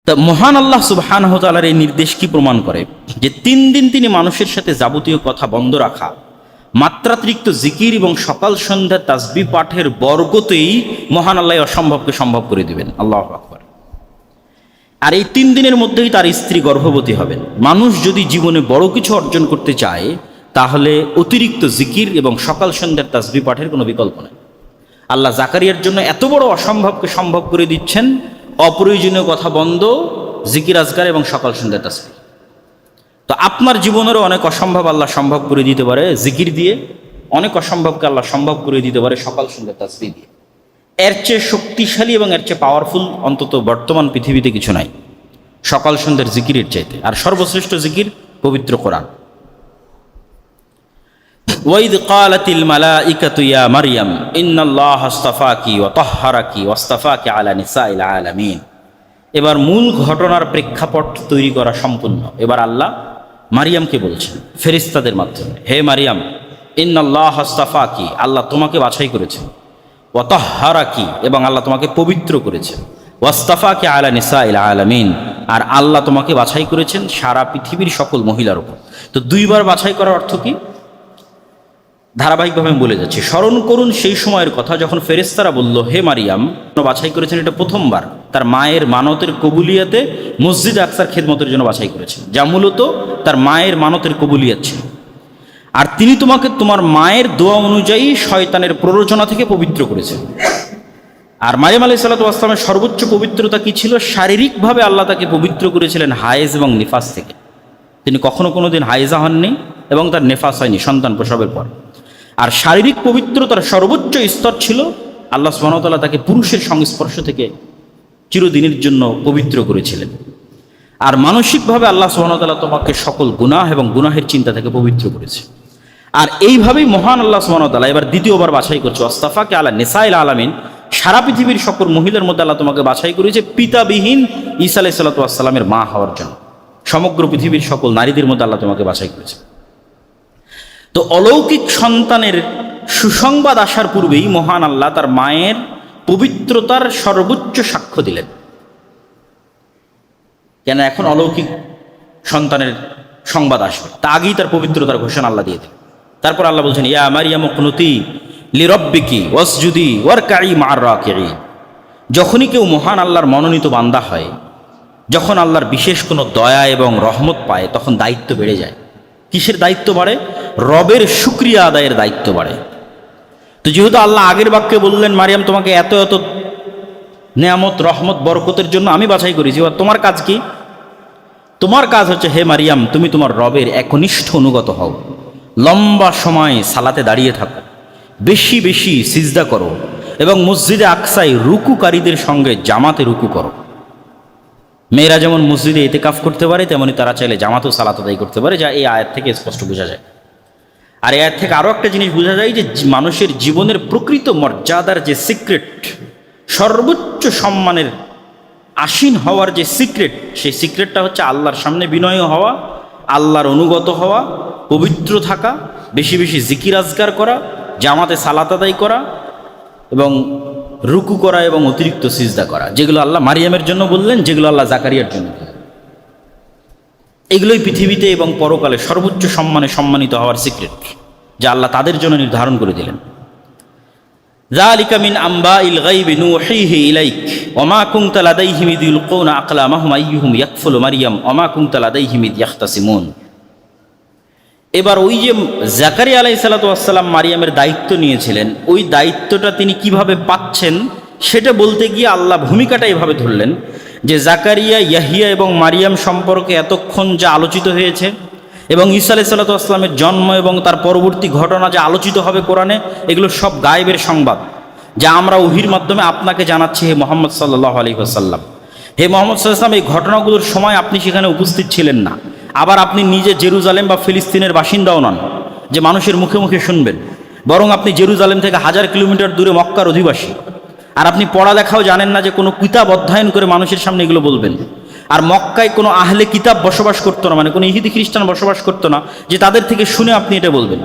তা মহান আল্লাহ সুবহানাহু ওয়া তাআলার এই নির্দেশ কি প্রমাণ করে যে 3 দিন তিনি মানুষের সাথে যাবতীয় কথা বন্ধ রাখা, মাত্রাতিরিক্ত জিকির এবং সকাল সন্ধ্যা তাসবিহ পাঠের বরকতেই মহান আল্লাহ অসম্ভবকে সম্ভব করে দিবেন। আল্লাহু আকবার। আর এই 3 দিনের মধ্যেই তার স্ত্রী গর্ভবতী হবেন। মানুষ যদি জীবনে বড় কিছু অর্জন করতে চায় তাহলে অতিরিক্ত জিকির এবং সকাল সন্ধ্যার তাসবিহ পাঠের কোনো বিকল্প নেই। আল্লাহ জাকারিয়ার জন্য এত বড় অসম্ভবকে সম্ভব করে দিচ্ছেন, অপ্রয়োজনীয় কথা বন্ধ, জিকির আজকার এবং সকাল সন্ধ্যা তাসবিহ। তো আপনার জীবনেরও অনেক অসম্ভব আল্লাহ সম্ভব করে দিতে পারে জিকির দিয়ে, অনেক অসম্ভবকে আল্লাহ সম্ভব করে দিতে পারে সকাল সন্ধ্যা তাসবিহ দিয়ে। এর চেয়ে শক্তিশালী এবং এর চেয়ে পাওয়ারফুল অন্তত বর্তমান পৃথিবীতে কিছু নাই সকাল সন্ধ্যার জিকিরের চাইতে। আর সর্বশ্রেষ্ঠ জিকির পবিত্র কোরআন। ওয়াইদ ক্বালাতিল মালাইকাতু ইয়া মারইয়াম ইন্নাল্লাহা আসতাফাকি ওয়া তাহহারাকি ওয়াসতাফাকি আলা নিসাইল আলামিন। এবার মূল ঘটনার প্রেক্ষাপট তৈরি করা সম্পূর্ণ। এবার আল্লাহ মারিয়ামকে বলছেন ফেরেশতাদের মাধ্যমে, হে মারিয়াম, ইন্নাল্লাহা আসতাফাকি, আল্লাহ তোমাকে বাছাই করেছেন, ওয়া তাহহারাকি, এবং আল্লাহ তোমাকে পবিত্র করেছেন, ওয়াসতাফাকি আলা নিসাইল আলামিন, আর আল্লাহ তোমাকে বাছাই করেছেন সারা পৃথিবীর সকল মহিলার উপর। তো দুইবার বাছাই করার অর্থ কি? ধারাবাহিকভাবে আমি বলে যাচ্ছি। স্মরণ করুন সেই সময়ের কথা যখন ফেরেশতারা বলল, হে মারিয়াম, বাছাই করেছেন এটা প্রথমবার তার মায়ের মানতের কবুলিয়াতে মসজিদ আকসার খেদমতের জন্য বাছাই করেছেন, যা মূলত তার মায়ের মানতের কবুলিয়াত ছিল। আর তিনি তোমাকে তোমার মায়ের দোয়া অনুযায়ী শয়তানের প্ররোচনা থেকে পবিত্র করেছেন। আর মারিয়াম আলাইহিস সালাতু ওয়াস সালামের সর্বোচ্চ পবিত্রতা কি ছিল? শারীরিকভাবে আল্লাহ তাকে পবিত্র করেছিলেন হায়েজ এবং নিফাস থেকে। তিনি কখনো কোনোদিন হায়েজা হননি এবং তার নেফাস হয়নি সন্তান প্রসবের পর। আর শারীরিক পবিত্রতার সর্বোচ্চ স্তর ছিল আল্লাহ সুবহানাহু ওয়া তাআলা তাকে পুরুষের সংস্পর্শ থেকে চিরদিনের জন্য পবিত্র করেছিলেন। আর মানসিকভাবে আল্লাহ সুবহানাহু ওয়া তাআলা তোমাকে সকল গুনাহ এবং গুনাহের চিন্তা থেকে পবিত্র করেছে। আর এইভাবেই মহান আল্লাহ সুবহানাহু ওয়া তাআলা এবার দ্বিতীয়বার বাছাই করছে, ওয়াসতাফাকে আলা নিসাইল আলামিন, সারা পৃথিবীর সকল মহিলার মধ্যে আল্লাহ তোমাকে বাছাই করেছে পিতাবিহীন ঈসা আলাইহিস সালাতু ওয়াস সালামের মা হওয়ার জন্য। সমগ্র পৃথিবীর সকল নারীদের মধ্যে আল্লাহ তোমাকে বাছাই করেছে। তো অলৌকিক সন্তানের সুসংবাদ আসার পূর্বেই মহান আল্লাহ তার মায়ের পবিত্রতার সর্বোচ্চ সাক্ষ্য দিলেন। কেন? এখন অলৌকিক সন্তানের সংবাদ আসবে, তা আগেই তার পবিত্রতার ঘোষণা আল্লাহ দিয়ে দিলেন। তারপর আল্লাহ বলছেন, ইয়া মারিয়াম কুনুতি লিরাব্বিকি ওয়াসজুদি ওয়ারকাই মা'আর রাকিঈন। যখনই কেউ মহান আল্লাহর মনোনীত বান্দা হয়, যখন আল্লাহর বিশেষ কোনো দয়া এবং রহমত পায়, তখন দায়িত্ব বেড়ে যায়। কিসের দায়িত্ব বাড়ে? রবের শুকরিয়া আদায়ের দায়িত্ব বাড়ে। তো যেহেতু আল্লাহ আগের বাক্যে বললেন, মারিয়াম তোমাকে এত এত নেয়ামত রহমত বরকতের জন্য আমি বাছাই করেছি, এবার তোমার কাজ কি? তোমার কাজ হচ্ছে, হে মারিয়াম, তুমি তোমার রবের একনিষ্ঠ অনুগত হও, লম্বা সময় সালাতে দাঁড়িয়ে থাকো, বেশি বেশি সিজদা করো, এবং মসজিদে আকসায় রুকুকারীদের সঙ্গে জামাতে রুকু করো। মেয়েরা যেমন মসজিদে ইতিকাফ করতে পারে, তেমনি তারা চাইলে জামাতেও সালাত আদায় করতে পারে, যা এই আয়াত থেকে স্পষ্ট বোঝা যায়। আর এই আয়াত থেকে আরও একটা জিনিস বোঝা যায় যে মানুষের জীবনের প্রকৃত মর্যাদার যে সিক্রেট, সর্বোচ্চ সম্মানের আসীন হওয়ার যে সিক্রেট, সেই সিক্রেটটা হচ্ছে আল্লাহর সামনে বিনয় হওয়া, আল্লাহর অনুগত হওয়া, পবিত্র থাকা, বেশি বেশি জিকির আজকার করা, জামাতে সালাত আদায় করা, এবং রুকু করা এবং অতিরিক্ত সিজদা করা, যেগুলো আল্লাহ মারিয়ামের জন্য বললেন, যেগুলো আল্লাহ জাকারিয়ার জন্য বললেন। এগুলোই পৃথিবীতে এবং পরকালে সর্বোচ্চ সম্মানে সম্মানিত হওয়ার সিক্রেট, যা আল্লাহ তাদের জন্য নির্ধারণ করে দিলেন। যালিকা মিন আম্বাইল গায়বি নুহিহি ইলাইক ওয়া মা কুনতা লাদাইহিম ইয ইলকুনা আকলামাহুম আইয়ুহুম ইয়াকফুলু মারইয়াম ওয়া মা কুনতা লাদাইহিম ইয ইখতাসিমুন। এবার ওই যে জাকারিয়া আলাইহিস সালাতু ওয়াস সালাম মারিয়ামের দায়িত্ব নিয়েছিলেন, ওই দায়িত্বটা তিনি কিভাবে পাচ্ছেন সেটা বলতে গিয়ে আল্লাহ ভূমিকাটা এভাবে ধরলেন যে জাকারিয়া, ইয়াহিয়া এবং মারিয়াম সম্পর্কে এতক্ষণ যা আলোচিত হয়েছে, এবং ঈসা আলাইহিস সালাতু ওয়াস সালামের জন্ম এবং তার পরবর্তী ঘটনা যা আলোচিত হবে কোরআনে, এগুলো সব গায়েবের সংবাদ, যা আমরা ওহীর মাধ্যমে আপনাকে জানাচ্ছি, হে মুহাম্মদ সাল্লাল্লাহু আলাইহি ওয়াসাল্লাম। হে মুহাম্মদ সাল্লাল্লাহু আলাইহি ওয়াসাল্লাম, এই ঘটনাগুলোর সময় আপনি সেখানে উপস্থিত ছিলেন না। আবার আপনি নিজে জেরুজালেম বা ফিলিস্তিনের বাসিন্দাও নন যে মানুষের মুখে মুখে শুনবেন, বরং আপনি জেরুজালেম থেকে 1000 কিলোমিটার দূরে মক্কার অধিবাসী। আর আপনি পড়ালেখাও জানেন না যে কোনো কিতাব অধ্যয়ন করে মানুষের সামনে এগুলো বলবেন। আর মক্কায় কোনো আহলে কিতাব বসবাস করতো না, মানে কোনো ইহুদি খ্রিস্টান বসবাস করতো না যে তাদের থেকে শুনে আপনি এটা বলবেন।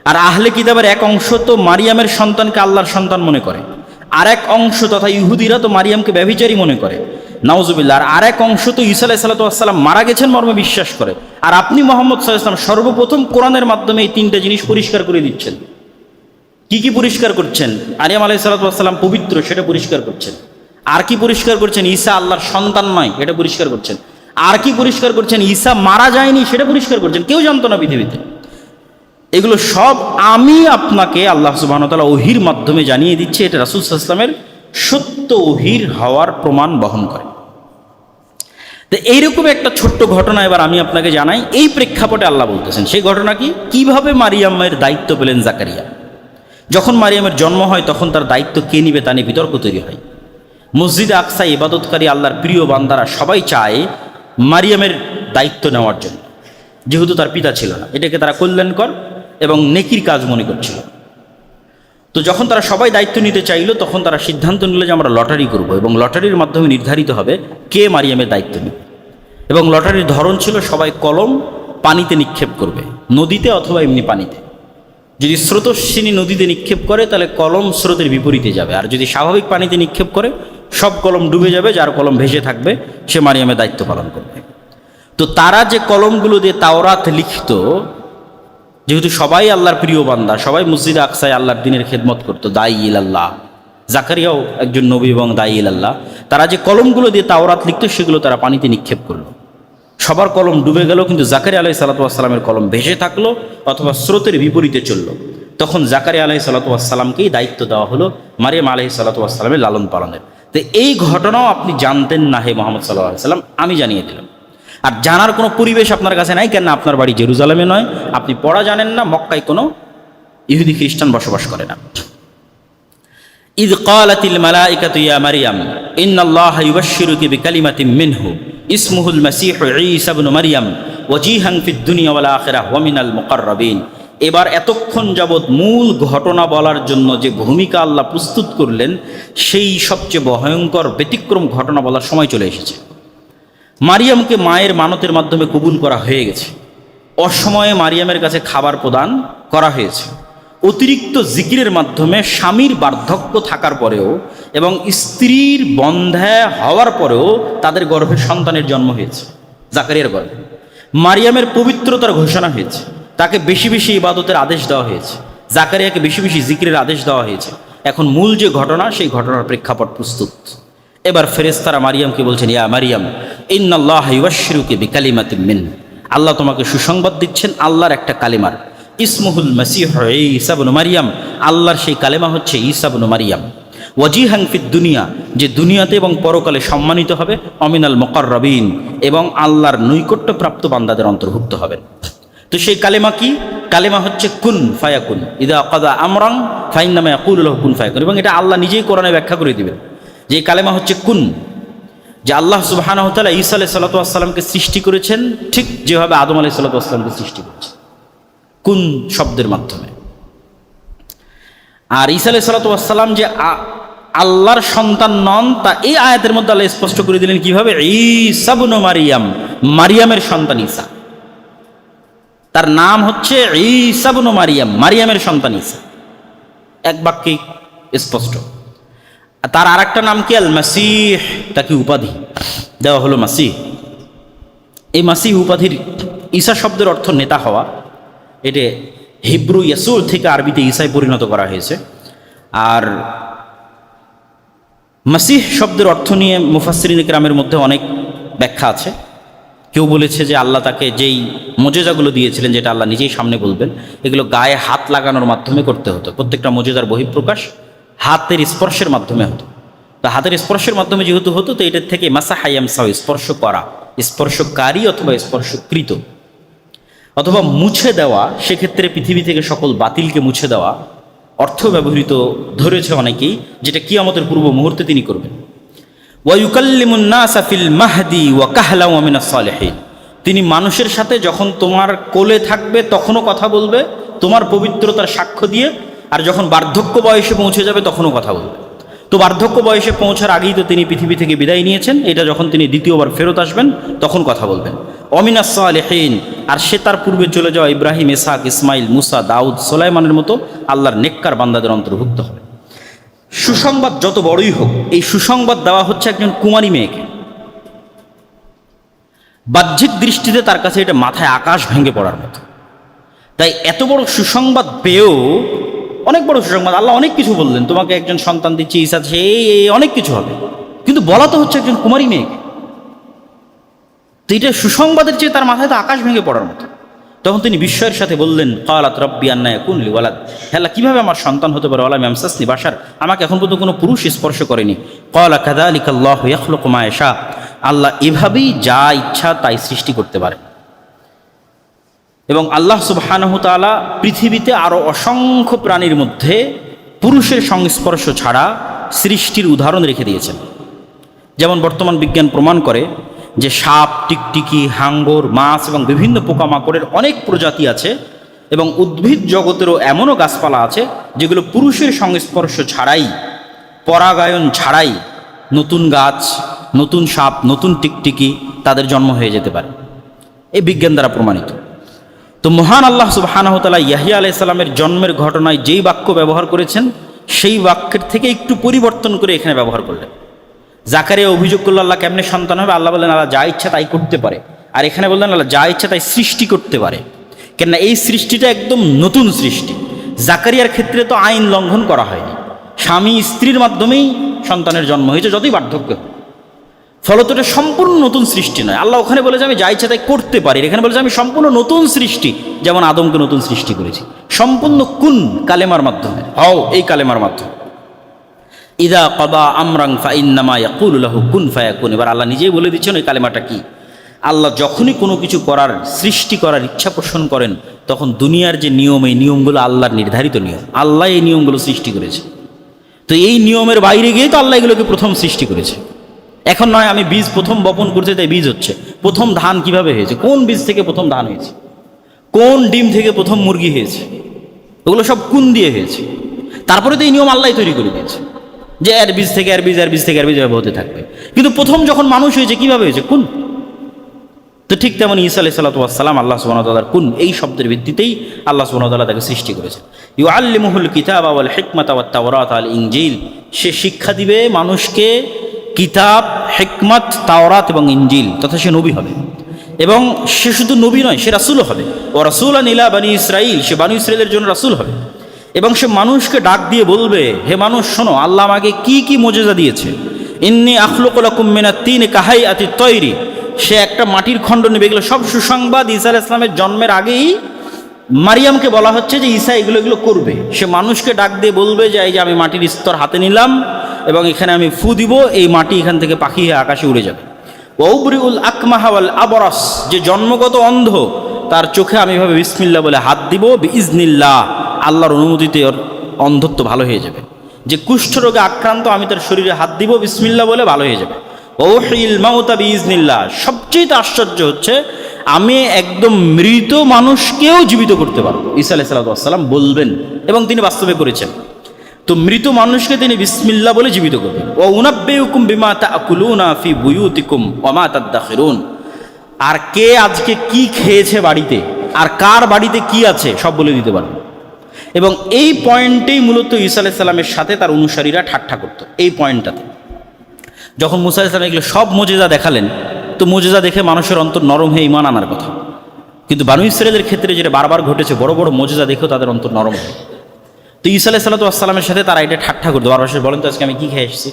আর আহলে কিতাবের এক অংশ তো মারিয়ামের সন্তানকে আল্লাহর সন্তান মনে করে, আর এক অংশ তথা ইহুদিরা তো মারিয়ামকে ব্যভিচারী মনে করে। নাউজুবিল্লাহ। আর এক অংশ তো ঈসা আলাইহিস সালাম মারা গেছেন মর্মে বিশ্বাস করে। আর আপনি মুহাম্মদ সাল্লাল্লাহু আলাইহি ওয়াসাল্লাম সর্বপ্রথম কোরআনের মাধ্যমে এই তিনটা জিনিস পরিষ্কার করে দিচ্ছেন। কি কি পরিষ্কার করছেন? মারিয়াম আলাইহিস সালাম পবিত্র, সেটা পরিষ্কার করছেন। আর কি পরিষ্কার করছেন? ঈসা আল্লাহর সন্তান নয়, এটা পরিষ্কার করছেন। আর কি পরিষ্কার করছেন? ঈসা মারা যায়নি, সেটা পরিষ্কার করছেন। কেউ জানতো না পৃথিবীতে। এগুলো সব আমি আপনাকে আল্লাহ সুবহানাহু ওয়া তাআলা ওহীর মাধ্যমে জানিয়ে দিচ্ছি। এটা রাসূল সাল্লাল্লাহু আলাইহি ওয়াসাল্লামের সত্য ওহীর হওয়ার প্রমাণ বহন করে। তো এইরকম একটা ছোট্ট ঘটনা এবার আমি আপনাকে জানাই। এই প্রেক্ষাপটে আল্লাহ বলতেছেন সেই ঘটনা কি, কিভাবে মারিয়ামের দায়িত্ব পেলেন জাকারিয়া। যখন মারিয়ামের জন্ম হয় তখন তার দায়িত্ব কে নিবে তা নিয়ে বিতর্ক তৈরি হয়। মসজিদে আকসা ইবাদতকারী আল্লাহর প্রিয় বান্দারা সবাই চায় মারিয়ামের দায়িত্ব নেওয়ার জন্য, যেহেতু তার পিতা ছিল না। এটাকে তারা কল্যাণকর এবং নেকির কাজ মনে করছিল। তো যখন তারা সবাই দায়িত্ব নিতে চাইলো, তখন তারা সিদ্ধান্ত নিল যে আমরা লটারি করব এবং লটারির মাধ্যমে নির্ধারিত হবে কে মারিয়ামের দায়িত্ব নেবে। এবং লটারির ধরন ছিল সবাই কলম পানিতে নিক্ষেপ করবে, নদীতে অথবা এমনি পানিতে। যদি স্রোতস্বিনী নদীতে নিক্ষেপ করে তাহলে কলম স্রোতের বিপরীতে যাবে, আর যদি স্বাভাবিক পানিতে নিক্ষেপ করে সব কলম ডুবে যাবে, যার কলম ভেসে থাকবে সে মারিয়ামের দায়িত্ব পালন করবে। তো তারা যে কলমগুলো দিয়ে তাওরাত লিখত, যেহেতু সবাই আল্লাহর প্রিয় বান্দা, সবাই মসজিদে আকসায় আল্লাহর দিনের খেদমত করতো, দায়ী ইলাল্লাহ, জাকারিয়াও একজন নবী এবং দায়ী ইলাল্লাহ, তারা যে কলমগুলো দিয়ে তাওরাত লিখত সেগুলো তারা পানিতে নিক্ষেপ করলো। সবার কলম ডুবে গেল, কিন্তু জাকারিয়া আলাইহিস সালামের কলম ভেসে থাকলো অথবা স্রোতের বিপরীতে চললো। তখন জাকারিয়া আলাইহিস সালামকেই দায়িত্ব দেওয়া হলো মারিয়াম আলাইহিস সালামের লালন পালনের। তো এই ঘটনাও আপনি জানতেন না হে মুহাম্মদ সাল্লাল্লাহু আলাইহি সাল্লাম, আমি জানিয়ে দিলাম। আর জানার কোনো পরিবেশ আপনার কাছে নাই, কেন আপনার বাড়ি জেরুজালেমে নয়, আপনি পড়া জানেন না, মক্কায় কোনো ইহুদি খ্রিস্টান বসবাস করে না। ইয ক্বালাতিল মালাইকাতু ইয়া মারইয়াম ইন্নাল্লাহা ইউবাশশিরুকি বিকালিমাতিন মিনহু ইসমুহুল মাসীহু ঈসা ইবনু মারইয়াম ওয়াজিহান ফিদ দুনিয়া ওয়াল আখিরাহ ওয়া মিনাল মুকাররাবিন। এবার এতক্ষণ যাবৎ মূল ঘটনা বলার জন্য যে ভূমিকা আল্লাহ প্রস্তুত করলেন, সেই সবচেয়ে ভয়ঙ্কর ব্যতিক্রম ঘটনা বলার সময় চলে এসেছে। মারিয়ামকে মায়ের মানতের মাধ্যমে কবুল করা হয়ে গেছে। অসময়ে মারিয়ামের কাছে খাবার প্রদান করা হয়েছে। অতিরিক্ত জিকিরের মাধ্যমে স্বামীর বার্ধক্য থাকার পরেও এবং স্ত্রীর বন্ধ্যা হওয়ার পরেও তাদের গর্ভে সন্তানের জন্ম হয়েছে। জাকারিয়ার গর্ভে মারিয়ামের পবিত্রতার ঘোষণা হয়েছে। তাকে বেশি বেশি ইবাদতের আদেশ দেওয়া হয়েছে। জাকারিয়াকে বেশি বেশি জিকিরের আদেশ দেওয়া হয়েছে। এখন মূল যে ঘটনা, সেই ঘটনার প্রেক্ষাপট প্রস্তুত। এবার ফেরেশতারা মারিয়ামকে বলছেন, ইয়া মারিয়াম ইন্নাল্লাহা ইউবাশশিরুকি বিকালিমাতিন মিন, আল্লাহ তোমাকে সুসংবাদ দিচ্ছেন আল্লাহর একটা কালিমার। ইসমুহুল মাসীহু ঈসা ইবনু মারইয়াম, আল্লাহর সেই কালেমা হচ্ছে ঈসা ইবনু মারইয়াম। ওয়াজিহান ফিদ দুনিয়া, যে দুনিয়াতে এবং পরকালে সম্মানিত হবে। অমিনাল মুকাররাবিন, এবং আল্লাহর নৈকট্যপ্রাপ্ত বান্দাদের অন্তর্ভুক্ত হবেন। তো সেই কালেমা কি? কালেমা হচ্ছে কুন ফায়াকুন, ইদা কাদা আমরান ফাইন্নামা ইয়াকুলু লাহু কুন ফায়াকুন। এবং এটা আল্লাহ নিজেই কোরআনে ব্যাখ্যা করে দিবেন যে কালেমা হচ্ছে কুন, যে আল্লাহ সুবহানাহু ওয়া তাআলা ঈসা আলাইহিস সালামকে সৃষ্টি করেছেন ঠিক যেভাবে আদম আলাইহিস সালামকে সৃষ্টি করেছেন, কুন শব্দের মাধ্যমে। আর ঈসা আলাইহিস সালাম যে আল্লাহর সন্তান নন, তা এই আয়াতের মধ্যে আল্লাহ স্পষ্ট করে দিলেন কিভাবে। ঈসা ইবনু মারইয়াম, মারিয়ামের সন্তান ঈসা, তার নাম হচ্ছে ঈসা ইবনু মারইয়াম, মারিয়ামের সন্তান ঈসা, এক বাক্যে স্পষ্ট। তার আর একটা নাম কি? আল মাসীহ, তাকে উপাধি দেওয়া হলো মাসীহ। এই মাসীহ উপাধির ঈসা শব্দের অর্থ নেতা হওয়া। এটা হিব্রু ইয়াসুর থেকে আরবিতে ঈসায় পরিণত করা হয়েছে। আর মাসীহ শব্দের অর্থ নিয়ে মুফাসসিরিন কিরামের মধ্যে অনেক ব্যাখ্যা আছে। কেউ বলেছে যে আল্লাহ তাকে যেই মোজেজাগুলো দিয়েছিলেন, যেটা আল্লাহ নিজেই সামনে বলবেন, এগুলো গায়ে হাত লাগানোর মাধ্যমে করতে হতো। প্রত্যেকটা মোজেজার বহিঃপ্রকাশ হাতের স্পর্শের মাধ্যমে হতো। তো হাতের স্পর্শের মাধ্যমে যেহেতু হতো, তো এটার থেকে মাসাহা ইয়ামসাহু, স্পর্শ করা, স্পর্শকারী অথবা স্পর্শকৃত, অথবা মুছে দেওয়া। সেক্ষেত্রে পৃথিবী থেকে সকল বাতিলকে মুছে দেওয়া অর্থ ব্যবহৃত ধরেছে অনেকেই, যেটা কিয়ামতের পূর্ব মুহূর্তে তিনি করবেন। ওয়া ইউকাল্লিমুন নাসা ফিল মাহদি ওয়া কাহলা ওয়া মিনাস সালিহিন, তিনি মানুষের সাথে যখন তোমার কোলে থাকবে তখনও কথা বলবে তোমার পবিত্রতার সাক্ষ্য দিয়ে, আর যখন বার্ধক্য বয়সে পৌঁছে যাবে তখনও কথা বলবে। তো বার্ধক্য বয়সে পৌঁছার আগেই তো তিনি পৃথিবী থেকে বিদায় নিয়েছেন। এটা যখন তিনি দ্বিতীয়বার ফেরত আসবেন তখন কথা বলবেন। অমিনাস সালিহিন, আর সে তার পূর্বে চলে যাওয়া ইব্রাহিম, ইসহাক, ইসমাইল, মুসা, দাউদ, সুলাইমানের মতো আল্লাহর নেককার বান্দাদের অন্তর্ভুক্ত হবে। সুসংবাদ যত বড়ই হোক, এই সুসংবাদ দেওয়া হচ্ছে একজন কুমারী মেয়েকে। বাহ্যিক দৃষ্টিতে তার কাছে এটা মাথায় আকাশ ভেঙে পড়ার মতো। তাই এত বড় সুসংবাদ পেয়েও, অনেক বড় সুসংবাদ, আল্লাহ অনেক কিছু বললেন, তোমাকে একজন সন্তান দিচ্ছে, ঈসা আছে, এই অনেক কিছু হবে, কিন্তু বলা তো হচ্ছে একজন কুমারী মেয়েকে। তো এটা সুসংবাদের চেয়ে তার মাথায় তো আকাশ ভেঙে পড়ার মতো। তখন তিনি বিস্ময়ের সাথে বললেন, ক্বালাত রাব্বি আন্না ইয়াকুনু লি ওয়ালাদ, হে আল্লাহ, কিভাবে আমার সন্তান হতে পারে, ওয়ালাম ইয়ামসাসনি বাশার, আমাকে এখন পর্যন্ত কোনো পুরুষ স্পর্শ করেনি। ক্বালা কাযালিকা আল্লাহু ইয়াখলুকু মা ইয়াশা, আল্লাহ এভাবেই যা ইচ্ছা তাই সৃষ্টি করতে পারে। এবং আল্লাহ সুবহানাহু ওয়া তাআলা পৃথিবীতে আরও অসংখ্য প্রাণীর মধ্যে পুরুষের সংস্পর্শ ছাড়া সৃষ্টির উদাহরণ রেখে দিয়েছেন। যেমন বর্তমান বিজ্ঞান প্রমাণ করে যে সাপ, টিকটিকি, হাঙ্গর, মাছ এবং বিভিন্ন পোকামাকড়ের অনেক প্রজাতি আছে, এবং উদ্ভিদ জগতেরও এমনও গাছপালা আছে যেগুলো পুরুষের সংস্পর্শ ছাড়াই, পরাগায়ন ছাড়াই নতুন গাছ, নতুন সাপ, নতুন টিকটিকি তাদের জন্ম হয়ে যেতে পারে। এই বিজ্ঞান দ্বারা প্রমাণিত। তো মহান আল্লাহ সুবহানাহু ওয়া তাআলা ইয়াহইয়া আলাইহিস সালামের জন্মের ঘটনায় যেই বাক্য ব্যবহার করেছেন সেই বাক্যের থেকে একটু পরিবর্তন করে এখানে ব্যবহার করলেন। জাকারিয়া অভিযোগ করল, আল্লাহ কেমনে সন্তান হবে? আল্লাহ বললেন, আল্লাহ যা ইচ্ছা তাই করতে পারে। আর এখানে বললেন, আল্লাহ যা ইচ্ছা তাই সৃষ্টি করতে পারে। কেননা এই সৃষ্টিটা একদম নতুন সৃষ্টি। জাকারিয়ার ক্ষেত্রে তো আইন লঙ্ঘন করা হয়নি, স্বামী স্ত্রীর মাধ্যমেই সন্তানের জন্ম হয়েছে, যতই বার্ধক্য। ফলত এটা সম্পূর্ণ নতুন সৃষ্টি নয়। আল্লাহ ওখানে বলে যে আমি যা ইচ্ছা তাই করতে পারি, এখানে বলে যে আমি সম্পূর্ণ নতুন সৃষ্টি, যেমন আদমকে নতুন সৃষ্টি করেছি, সম্পূর্ণ কুন কালেমার মাধ্যমে, হও এই কালেমার মাধ্যমে। ইদা কদা আমরাং ফাইন্নামা ইয়াকুলু লাহু কুন ফায়াকুন। এবার আল্লাহ নিজেই বলে দিচ্ছেন ওই কালেমাটা কি। আল্লাহ যখনই কোনো কিছু করার, সৃষ্টি করার ইচ্ছা পোষণ করেন, তখন দুনিয়ার যে নিয়ম, এই নিয়মগুলো আল্লাহর নির্ধারিত নিয়ম, আল্লাহ এই নিয়মগুলো সৃষ্টি করেছে। তো এই নিয়মের বাইরে গিয়ে তো আল্লাহ এগুলোকে প্রথম সৃষ্টি করেছে। এখন নয় আমি বীজ প্রথম বপন করতে, তাই বীজ হচ্ছে। প্রথম ধান কিভাবে হয়েছে, কোন বীজ থেকে প্রথম ধান হয়েছে, কোন ডিম থেকে প্রথম মুরগি হয়েছে, ওগুলো সব কুন দিয়ে হয়েছে। তারপরে তো এই নিয়ম আল্লাহ তৈরি করে দিয়েছে যে এর বীজ থেকে এর বীজ, এর বীজ থেকে এর বীজ এভাবে হতে থাকবে। কিন্তু প্রথম যখন মানুষ হয়েছে কিভাবে হয়েছে, কুন। তো ঠিক তেমন ঈসা আলাইহিস সালাতু ওয়াস সালাম আল্লাহ সুবহানাহু ওয়া তাআলার কুন এই শব্দের ভিত্তিতেই আল্লাহ সুবহানাহু ওয়া তাআলা তাকে সৃষ্টি করেছেন। ইউআল্লিমুহুল কিতাবা ওয়াল হিকমাতা ওয়াত তাওরাত আল ইনজিল, সে শিক্ষা দিবে মানুষকে কিতাব, হিকমত, তাওরাত এবং ইনজিল, তথা সে নবী হবে। এবং সে শুধু নবী নয়, সে রাসূলও হবে। ও রাসূলান ইলা বানি ইসরাঈল, সে বানি ইসরাঈলের জন্য রাসূল হবে। এবং সে মানুষকে ডাক দিয়ে বলবে, হে মানুষ শোনো, আল্লাহ আমাকে কি কি মোজেজা দিয়েছে। ইন্নী আখলুকু লাকুম মিনাত তিন কাহাইয়াতিত তৈরি, সে একটা মাটির খণ্ড নেবে। এগুলো সব সুসংবাদ ঈসা আলাইহিস সালামের জন্মের আগেই মারিয়ামকে বলা হচ্ছে যে ঈসা এগুলো করবে। সে মানুষকে ডাক দিয়ে বলবে যে এই যে আমি মাটির স্তর হাতে নিলাম এবং এখানে আমি ফু দিব, এই মাটি এখান থেকে পাখি হয়ে আকাশে উড়ে যাবে। ওয়াউবরিউল আকমাহা ওয়াল আবরাস, যে জন্মগত অন্ধ তার চোখে আমি এভাবে বিসমিল্লাহ বলে হাত দিব, বিইজনিল্লাহ, আল্লাহর অনুমতিতে ওর অন্ধত্ব ভালো হয়ে যাবে। যে কুষ্ঠরোগে আক্রান্ত আমি তার শরীরে হাত দিব বিসমিল্লাহ বলে, ভালো হয়ে যাবে। ওহিল মাউতা বিইজনিল্লাহ, সবচেয়ে আশ্চর্য হচ্ছে আমি একদম মৃত মানুষকেও জীবিত করতে পারবো। ঈসা আলাইহিস সালাম বলবেন এবং তিনি বাস্তবে করেছেন। তো মৃত মানুষকে তিনি বিসমিল্লাহ বলে জীবিত করবেন। ও উনাব্বিউকুম বিমা তাকুলুনা ফি বুয়ুতিকুম ওয়া মা তাদাখিরুন, আর কে আজকে কি খেয়েছে বাড়িতে আর কার বাড়িতে কি আছে সব বলে দিতে পারবেন। এবং এই পয়েন্টেই মূলত ঈসা আলাইহিস সালামের সাথে তার অনুসারীরা ঠাট্টা করত। এই পয়েন্টটাতে যখন মুসা আলাইহিস সালাম এগুলো সব মুজিজা দেখালেন, তো মুজিজা দেখে মানুষের অন্তর নরম হয়ে ঈমান আনার কথা। কিন্তু বানু ইসরাঈলের ক্ষেত্রে যেটা বারবার ঘটেছে, বড় বড় মুজিজা দেখেও তাদের অন্তর নরম হয়। তো ঈসা আলাইহিস সালামের সাথে তারা এটা ঠাট্টা করতো। বারবার বলেন তো আজকে আমি কি খেয়ে এসেছি,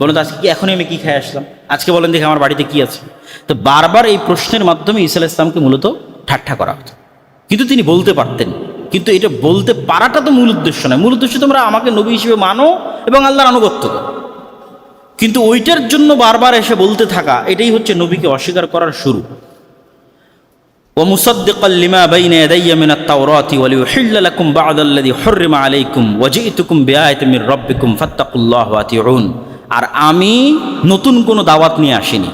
বলেন তো আজকে কি এখনই আমি কি খেয়ে আসলাম, আজকে বলেন দেখে আমার বাড়িতে কি আছে। তো বারবার এই প্রশ্নের মাধ্যমে ঈসা আলাইহিস সালামকে মূলত ঠাট্টা করা হতো। কিন্তু তিনি বলতে পারতেন, কিন্তু এটা বলতে পারাটা তো মূল উদ্দেশ্য নয়। মূল উদ্দেশ্য তোমরা আমাকে নবী হিসেবে মানো এবং আল্লাহর আনুগত্য করো। কিন্তু ওইটার জন্য বারবার এসে বলতে থাকা, এটাই হচ্ছে নবীকে অস্বীকার করার শুরু। ومصدقا لما بين يدي من التوراة وليحل لكم بعض الذي حرم عليكم وجئتكم بآية من ربكم فاتقوا الله وأطيعون, আর আমি নতুন কোনো দাওয়াত নিয়ে আসিনি।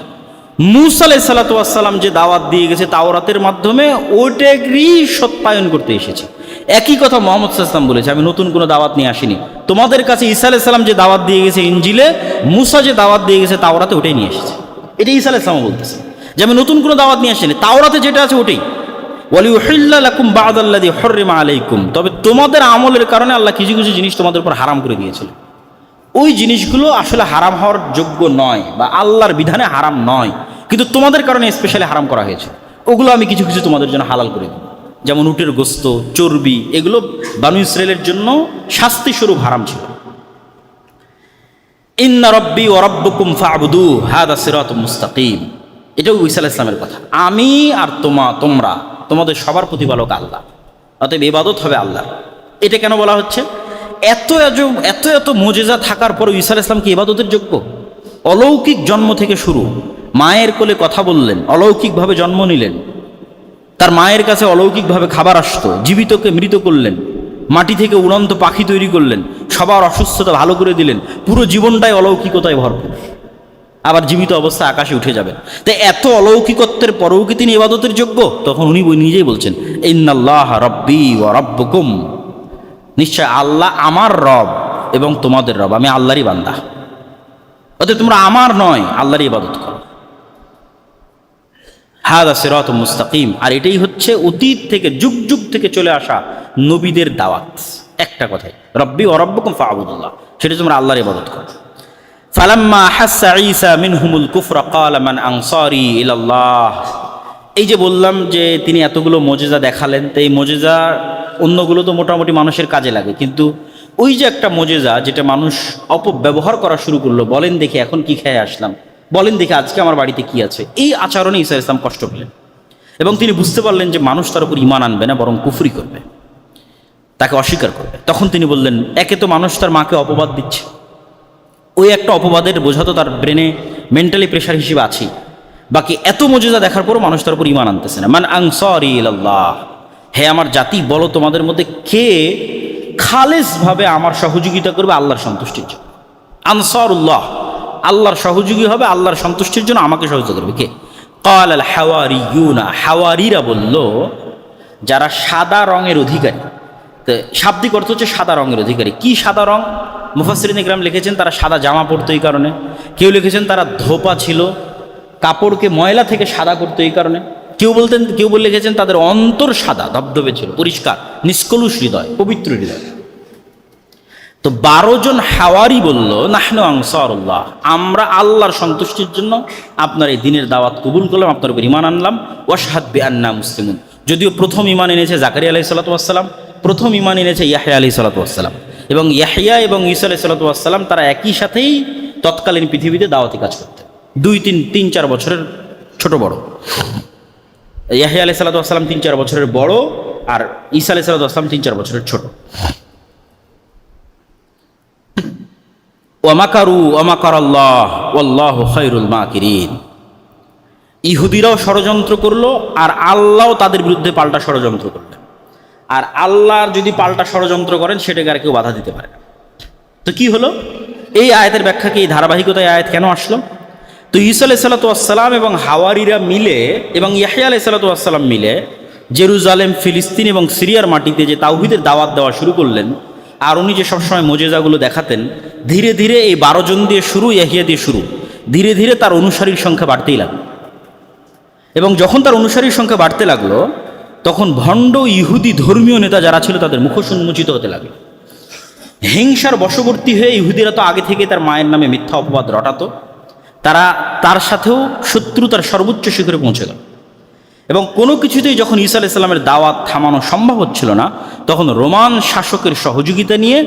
মূসা আলাইহিস সালাতু ওয়াস সালাম যে দাওয়াত দিয়ে গেছে তাওরাতের মাধ্যমে, ওইটারই সত্যায়ন করতে এসেছি। একই কথা মুহাম্মদ সাল্লাল্লাহু আলাইহি ওয়াসাল্লাম বলেছে, আমি নতুন কোনো দাওয়াত নিয়ে আসিনি। তোমাদের কাছে ঈসা আলাইহিস সালাম যে দাওয়াত দিয়ে গেছে ইনজিলে, মূসা যে দাওয়াত দিয়ে গেছে তাওরাতে, ওটাই নিয়ে এসেছে। এটাই ঈসা আলাইহিস সালাম বলতেছে যে আমি নতুন কোনো দাওয়াত নিয়ে আসিনি, তাওরাতে যেটা আছে ওটাই। ওয়ালিউহিল্লা লাকুম বা'দাল্লাযী হুররিমা আলাইকুম, তবে তোমাদের আমলের কারণে আল্লাহ কিছু কিছু জিনিস তোমাদের উপর হারাম করে দিয়েছিল। ওই জিনিসগুলো আসলে হারাম হওয়ার যোগ্য নয় বা আল্লাহর বিধানে হারাম নয়, কিন্তু কিন্তু তোমাদের কারণে স্পেশালি হারাম করা হয়েছে, ওগুলো আমি কিছু কিছু তোমাদের জন্য হালাল করে দিই। যেমন উটের গোস্ত, চর্বি, এগুলো বানু ইসরায়েলের জন্য শাস্তিস্বরূপ হারাম ছিল। ইন্না রব্বি ওয়া রাব্বুকুম ফা'বুদু হাদা সিরাতুম মুস্তাকিম, এটাও ঈসা আলাইহিস সালামের কথা। আমি আর তোমরা তোমাদের সবার প্রতিপালক আল্লাহ, অতএব ইবাদত হবে আল্লাহ। এটা কেন বলা হচ্ছে? এত এত এত মুজিজা থাকার পর ঈসা আলাইহিস সালাম কি ইবাদতের যোগ্য? অলৌকিক জন্ম থেকে শুরু, মায়ের কোলে কথা বললেন, অলৌকিকভাবে জন্ম নিলেন, তার মায়ের কাছে অলৌকিকভাবে খাবার আসতো, জীবিতকে মৃত করলেন, মাটি থেকে উড়ন্ত পাখি তৈরি করলেন, সবার অসুস্থতা ভালো করে দিলেন, পুরো জীবনটাই অলৌকিকতায় ভরপুর। আবার জীবিত অবস্থায় আকাশে উঠে যাবেন। তাই এত অলৌকিকত্বের পরেও কি তিনি ইবাদতের যোগ্য? তখন উনি নিজেই বলছেন, ইন্নাল্লাহ রব্বি ওয়া রাব্বুকুম, নিশ্চয় আল্লাহ আমার রব এবং তোমাদের রব, আমি আল্লাহরই বান্দা, অতএব তোমরা আমার নয় আল্লাহরই ইবাদত করো। হাদা সিরাতুম মুস্তাকিম, আর এটাই হচ্ছে অতীত থেকে যুগ যুগ থেকে চলে আসা নবীদের দাওয়াত। একটা কথাই, রব্বি ওয়া রাব্বুকুম ফা'বুদুল্লাহ, সেটা তোমরা আল্লাহর ইবাদত করো। ফালাম্মা হাসসা ঈসা মিনহুমুল কুফরা ক্বালা মান আনসারি ইলাল্লাহ, এই যে বললাম যে তিনি এতগুলো মুজিজা দেখালেন, তো এই মুজিজা অন্যগুলো তো মোটামুটি মানুষের কাজে লাগে, কিন্তু ওই যে একটা মুজিজা যেটা মানুষ অপব্যবহার করা শুরু করলো, বলেন দেখি এখন কি খেয়ে আসলাম, বলেন দেখি আজকে আমার বাড়িতে কি আছে, এই আচরণে ঈসা ইসলাম কষ্ট পেলেন এবং তিনি বুঝতে পারলেন যে মানুষ তার উপর ঈমান আনবে না, বরং কুফরি করবে, তাকে অস্বীকার করবে। তখন তিনি বললেন, একে তো মানুষ তার মাকে অপবাদ দিচ্ছে, ওই একটা অপবাদের বোঝা তো তার ব্রেনে মেন্টালি প্রেশার হিসেবে আছেই, বাকি এত মুজিজা দেখার পরও মানুষ তার উপর ঈমান আনতেছে না। মান আনসারি ইলাল্লাহ, হে আমার জাতি, বলো তোমাদের মধ্যে কে খালেসভাবে আমার সহযোগিতা করবে আল্লাহর সন্তুষ্টির জন্য। আনসারুল্লাহ, আল্লাহর সহযোগী হবে, আল্লাহর সন্তুষ্টির জন্য আমাকে সহযোগিতা করবে কে? ক্বাল আল হাওয়ারিয়ুনা, হাওয়ারিরা বলল যারা সাদা রঙের অধিকারী। তো শাব্দিক অর্থ হচ্ছে সাদা রঙের অধিকারী। কি সাদা রং? মুফাসসিরিন ইকরাম লিখেছেন তারা সাদা জামা পরতো এই কারণে, কেউ লিখেছেন তারা ধোপা ছিল, কাপড়কে ময়লা থেকে সাদা করতো এই কারণে, কেউ লিখেছেন তাদের অন্তর সাদা ধবধবে ছিল, পরিষ্কার, নিষ্কলুষ হৃদয়, পবিত্র হৃদয়। তো 12 জন হাওয়ারি বলল, নাহনু আনসারুল্লাহ, আমরা আল্লাহর সন্তুষ্টির জন্য আপনার এই দিনের দাওয়াত কবুল করলাম, আপনার উপর ঈমান আনলাম। ওয়াশহাদ বিআন্না মুসলিমুন, যদিও প্রথম ঈমান এনেছে জাকারিয়া আলাইহিস সালাতু ওয়াস সালাম, প্রথম ঈমান এনেছে ইয়াহইয়া আলাইহিস সালাতু ওয়াস সালাম, এবং ইয়াহইয়া এবং ঈসা আলাইহিস সালাতু ওয়াস সালাম তারা একই সাথেই তৎকালীন পৃথিবীতে দাওয়াতি কাজ করতেন, 3-4 বছরের ছোট বড়। ইয়াহইয়া আলাইহিস সালাতু ওয়াস সালাম 3-4 বছরের বড়, আর ঈসা আলাইহিস সালাতু ওয়াস সালাম 3-4 বছরের ছোট। ওয়ামাকারু ওয়ামাকারাল্লাহ ওয়াল্লাহু খায়রুল মাকিরিন, ইহুদিরাও ষড়যন্ত্র করলো আর আল্লাহও তাদের বিরুদ্ধে পাল্টা ষড়যন্ত্র করলেন। আর আল্লাহর যদি পাল্টা ষড়যন্ত্র করেন সেটাকে আর কেউ বাধা দিতে পারে না। তো কি হলো? এই আয়াতের ব্যাখ্যা কি, এই ধারাবাহিকতায় আয়াত কেন আসলো? তো ঈসা আলাইহিস সালাতু ওয়াস সালাম এবং হাওয়ারিরা মিলে এবং ইয়াহইয়া আলাইহিস সালাতু ওয়াস সালাম মিলে জেরুজালেম, ফিলিস্তিন এবং সিরিয়ার মাটিতে যে তাওহীদের দাওয়াত দেওয়া শুরু করলেন, আর উনি যে সবসময় মুজিজাগুলো দেখাতেন, ধীরে ধীরে এই 12 জন দিয়ে শুরু, ইয়াহইয়া দিয়ে শুরু, ধীরে ধীরে তার অনুসারীর সংখ্যা বাড়তেই লাগলো। এবং যখন তার অনুসারীর সংখ্যা বাড়তে লাগলো, তখন ভণ্ড ইহুদি ধর্মীয় নেতা যারা ছিল তাদের মুখোশ উন্মোচিত হতে লাগলো। হিংসার বশবর্তী হয়ে ইহুদিরা তো আগে থেকে তার মায়ের নামে মিথ্যা অপবাদ রটাতো, তারা তার সাথেও শত্রুতার সর্বোচ্চ শিখরে পৌঁছে গেল। এবং কোনো কিছুতেই যখন ঈসা আলাইহিস সালামের দাওয়াত থামানো সম্ভব হচ্ছিল না, তখন রোমান শাসকের সহযোগিতা নিয়ে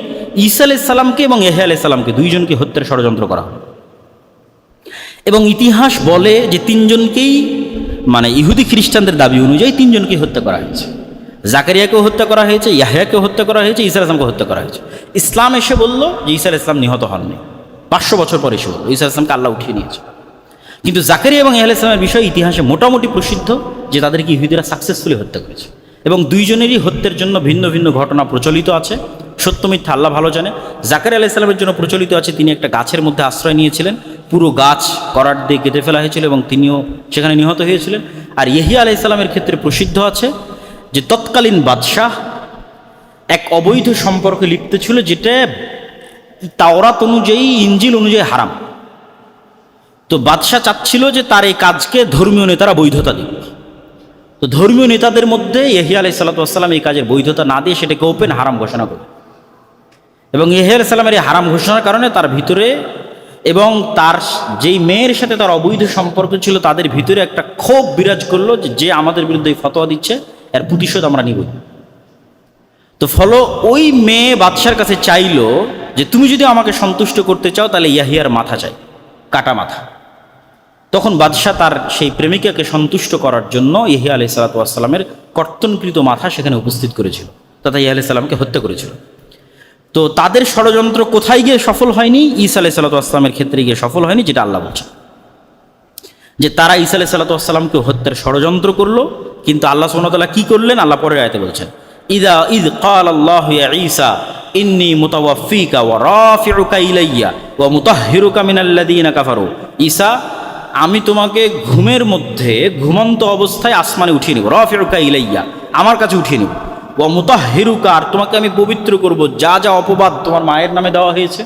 ঈসা আলাইহিস সালামকে এবং ইয়াহইয়া আলাইহিস সালামকে, 2 জনকে হত্যার ষড়যন্ত্র করা হলো। এবং ইতিহাস বলে যে 3 জনকেই, মানে ইহুদি খ্রিস্টানদের দাবি অনুযায়ী 3 জনকে হত্যা করা হয়েছে। জাকারিয়াকেও হত্যা করা হয়েছে, ইয়াহইয়াকেও হত্যা করা হয়েছে, ঈসা আলাইহিস সালামকে হত্যা করা হয়েছে। ইসলাম এসে বলল যে ঈসা আলাইহিস সালাম নিহত হননি, 500 বছর পরে এসে বলল ঈসা আলাইহিস সালামকে আল্লাহ উঠিয়ে নিয়েছে। কিন্তু জাকারিয়া এবং ইয়াহইয়া আলাইহিস সালামের বিষয়ে ইতিহাসে মোটামুটি প্রসিদ্ধ যে তাদেরকে ইহুদিরা সাকসেসফুলি হত্যা করেছে। এবং 2 জনেরই হত্যার জন্য ভিন্ন ভিন্ন ঘটনা প্রচলিত আছে, সত্য মিথ্যা আল্লাহ ভালো জানে। জাকারিয়া আলাইহিস সালামের জন্য প্রচলিত আছে তিনি একটা গাছের মধ্যে আশ্রয় নিয়েছিলেন, পুরো গাছ করাত দিয়ে কেটে ফেলা হয়েছিল এবং তিনিও সেখানে নিহত হয়েছিলেন। আর ইয়াহইয়া আলাইহিস সালামের ক্ষেত্রে প্রসিদ্ধ আছে যে তৎকালীন বাদশাহ এক অবৈধ সম্পর্কে লিপ্ত ছিল, যেটা তাওরাত অনুযায়ী, ইনজিল অনুযায়ী হারাম। তো বাদশাহ চাচ্ছিল যে তার এই কাজকে ধর্মীয় নেতারা বৈধতা দিক। তো ধর্মীয় নেতাদের মধ্যে ইয়াহইয়া আলাইহিস সালাতু ওয়াস সালাম এই কাজের বৈধতা না দিয়ে সেটাকে ওপেন হারাম ঘোষণা করে। এবং ইয়াহইয়া আলাইহিস সালামের এই হারাম ঘোষণার কারণে তার ভিতরে এবং তার যেই মেয়ের সাথে তার অবৈধ সম্পর্ক ছিল তাদের ভিতরে একটা ক্ষোভ বিরাজ করলো যে আমাদের বিরুদ্ধে ফতোয়া দিচ্ছে, এর প্রতিশোধ আমরা নিব। তো ফলো ওই মেয়ে বাদশার কাছে চাইলো যে তুমি যদি আমাকে সন্তুষ্ট করতে চাও তাহলে ইয়াহিয়ার মাথা চাই, কাটা মাথা। তখন বাদশাহ তার সেই প্রেমিকাকে সন্তুষ্ট করার জন্য ইয়াহিয়া আলাইহিস সালাতু ওয়াস সালামের কর্তনকৃত মাথা সেখানে উপস্থিত করেছিল, তথা ইয়াহিয়া আলাইহিস সালামকে হত্যা করেছিল। তো তাদের ষড়যন্ত্র কোথায় গিয়ে সফল হয়নি? ঈসা আলাইহিস সালাতু ওয়াস সালামের ক্ষেত্রে গিয়ে সফল হয়নি, যেটা আল্লাহ বলছেন যে তারা ঈসা আলাইহিস সালাতু ওয়াস সালামকে হত্যার ষড়যন্ত্র করলো। কিন্তু আল্লাহ সুবহানাহু ওয়া তাআলা কি করলেন? আল্লাহ পরের আয়াতে বলছেন, ইয ক্বালাল্লাহু ইয়া ঈসা ইন্নী মুতাওয়াফফিকা ওয়া রাফিউকা ইলাইয়া ওয়া মুতাহহিরুকা মিনাল্লাযীনা কাফারু। ঈসা, আমি তোমাকে ঘুমের মধ্যে ঘুমন্ত অবস্থায় আসমানে উঠিয়ে নেব, রাফিউকা ইলাইয়া, আমার কাছে উঠিয়ে নেব, ওয়া মুতাহহিরুকা, আর তোমাকে আমি পবিত্র করব, যা যা অপবাদ তোমার মায়ের নামে দেওয়া হয়েছে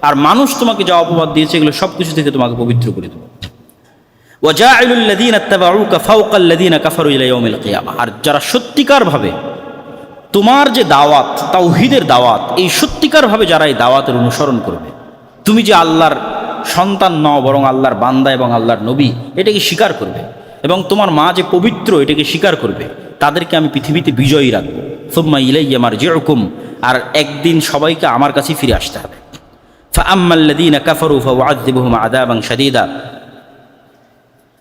আর মানুষ তোমাকে যা অপবাদ দিয়েছে এগুলো সব কিছু থেকে তোমাকে পবিত্র করে দেব। ওয়া জাইলুল লাযীনা ইত্তাবাউকা ফাওকাল লাযীনা কাফারু ইলা ইয়াউমিল কিয়ামাহ, আর যারা সত্যিকারভাবে তোমার যে দাওয়াত, তাওহীদের দাওয়াত, এই সত্যিকারভাবে যারা এই দাওয়াতের অনুসরণ করবে, তুমি যে আল্লাহর সন্তান নও বরং আল্লাহর বান্দা এবং আল্লাহর নবী, এটাকে স্বীকার করবে, এবং তোমার মা যে পবিত্র এটাকে স্বীকার করবে, তাদেরকে আমি পৃথিবীতে বিজয়ী রাখবো। সুম্মা ইলাইয়া মারজিউকুম, আর একদিন সবাইকে আমার কাছেই ফিরে আসতে হবে। ফাআম্মাল্লাযীনা কাফারু ফাউআযযিবুহুম আযাবান শাদীদা।